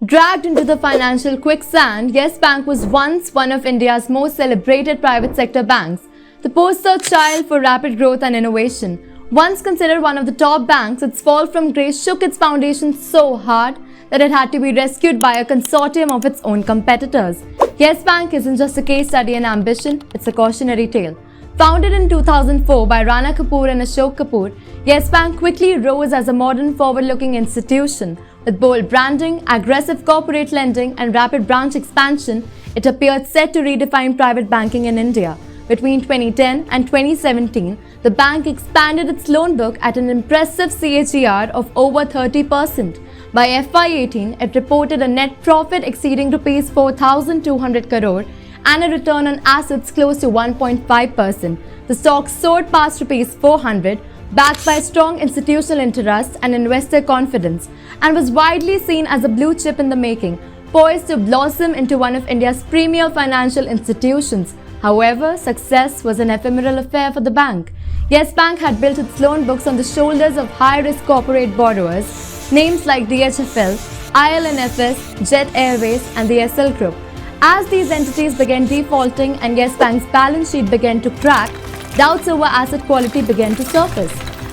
Dragged into the financial quicksand, Yes Bank was once one of India's most celebrated private sector banks, the poster child for rapid growth and innovation. Once considered one of the top banks, its fall from grace shook its foundation so hard that it had to be rescued by a consortium of its own competitors. Yes Bank isn't just a case study in ambition, it's a cautionary tale. Founded in 2004 by Rana Kapoor and Ashok Kapoor, Yes Bank quickly rose as a modern forward-looking institution. With bold branding, aggressive corporate lending and rapid branch expansion, it appeared set to redefine private banking in India. Between 2010 and 2017, the bank expanded its loan book at an impressive CAGR of over 30%. By FY18, it reported a net profit exceeding Rs 4,200 crore and a return on assets close to 1.5%. The stock soared past Rs 400, backed by strong institutional interest and investor confidence, and was widely seen as a blue chip in the making, poised to blossom into one of India's premier financial institutions. However, success was an ephemeral affair for the bank. Yes Bank had built its loan books on the shoulders of high-risk corporate borrowers, names like DHFL, IL&FS, Jet Airways, and the SL Group. As these entities began defaulting and Yes Bank's balance sheet began to crack, doubts over asset quality began to surface.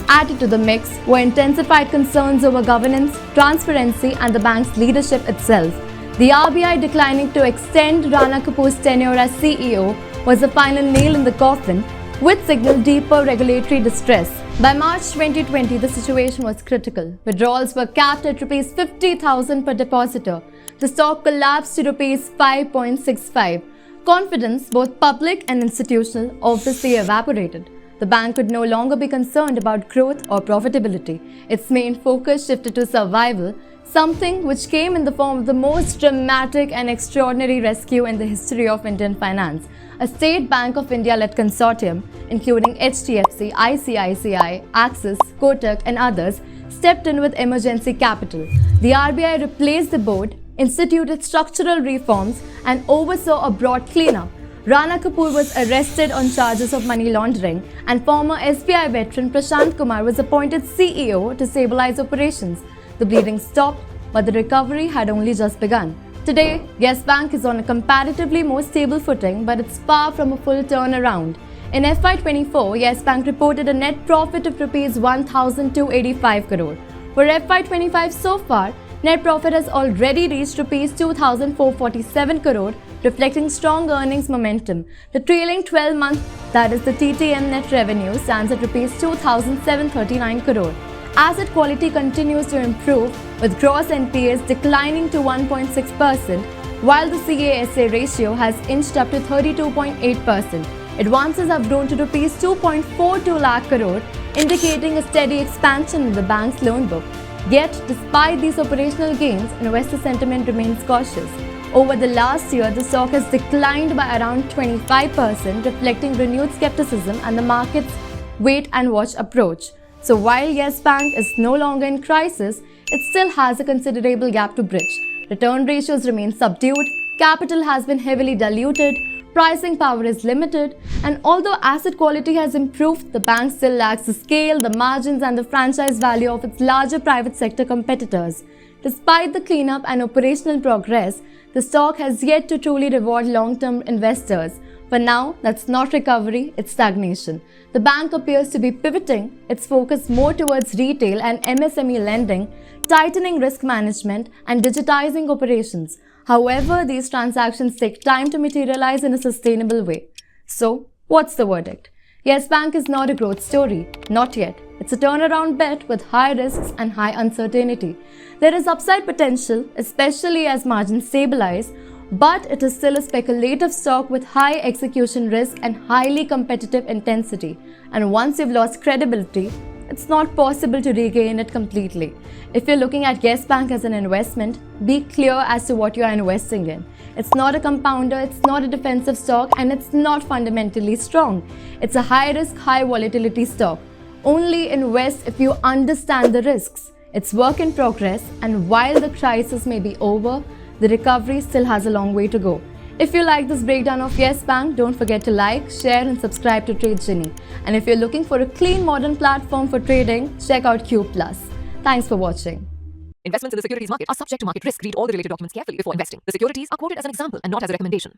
Added to the mix were intensified concerns over governance, transparency, and the bank's leadership itself. The RBI declining to extend Rana Kapoor's tenure as CEO was the final nail in the coffin, which signaled deeper regulatory distress. By March 2020, the situation was critical. Withdrawals were capped at Rs 50,000 per depositor. The stock collapsed to Rs 5.65. Confidence, both public and institutional, obviously evaporated. The bank could no longer be concerned about growth or profitability. Its main focus shifted to survival, something which came in the form of the most dramatic and extraordinary rescue in the history of Indian finance. A State Bank of India-led consortium, including HDFC, ICICI, Axis, Kotak, and others, stepped in with emergency capital. The RBI replaced the board, instituted structural reforms, and oversaw a broad cleanup. Rana Kapoor was arrested on charges of money laundering, and former SBI veteran Prashant Kumar was appointed CEO to stabilize operations. The bleeding stopped, but the recovery had only just begun. Today, Yes Bank is on a comparatively more stable footing, but it's far from a full turnaround. In FY24, Yes Bank reported a net profit of Rs 1,285 crore. For FY25 so far, net profit has already reached Rs 2,447 crore, reflecting strong earnings momentum. The trailing 12-month, that is the TTM net revenue, stands at Rs 2,739 crore. Asset quality continues to improve, with gross NPAs declining to 1.6%, while the CASA ratio has inched up to 32.8%. Advances have grown to Rs 2.42 lakh crore, indicating a steady expansion in the bank's loan book. Yet, despite these operational gains, investor sentiment remains cautious. Over the last year, the stock has declined by around 25%, reflecting renewed skepticism and the market's wait-and-watch approach. So while Yes Bank is no longer in crisis, it still has a considerable gap to bridge. Return ratios remain subdued, capital has been heavily diluted, pricing power is limited, and although asset quality has improved, the bank still lacks the scale, the margins, and the franchise value of its larger private sector competitors. Despite the cleanup and operational progress, the stock has yet to truly reward long-term investors. For now, that's not recovery, it's stagnation. The bank appears to be pivoting its focus more towards retail and MSME lending, tightening risk management, and digitizing operations. However, these transactions take time to materialize in a sustainable way. So, what's the verdict? Yes Bank is not a growth story, not yet. It's a turnaround bet with high risks and high uncertainty. There is upside potential, especially as margins stabilize, but it is still a speculative stock with high execution risk and highly competitive intensity. And once you've lost credibility, it's not possible to regain it completely. If you're looking at Yes Bank as an investment, be clear as to what you are investing in. It's not a compounder, it's not a defensive stock, and it's not fundamentally strong. It's a high-risk, high-volatility stock. Only invest if you understand the risks. It's work in progress, and while the crisis may be over, the recovery still has a long way to go. If you like this breakdown of Yes Bank, don't forget to like, share, and subscribe to Trade Genie. And if you're looking for a clean modern platform for trading, check out Cube Plus. Thanks for watching. Investments in the securities market are subject to market risk. Read all the related documents carefully before investing. The securities are quoted as an example and not as a recommendation.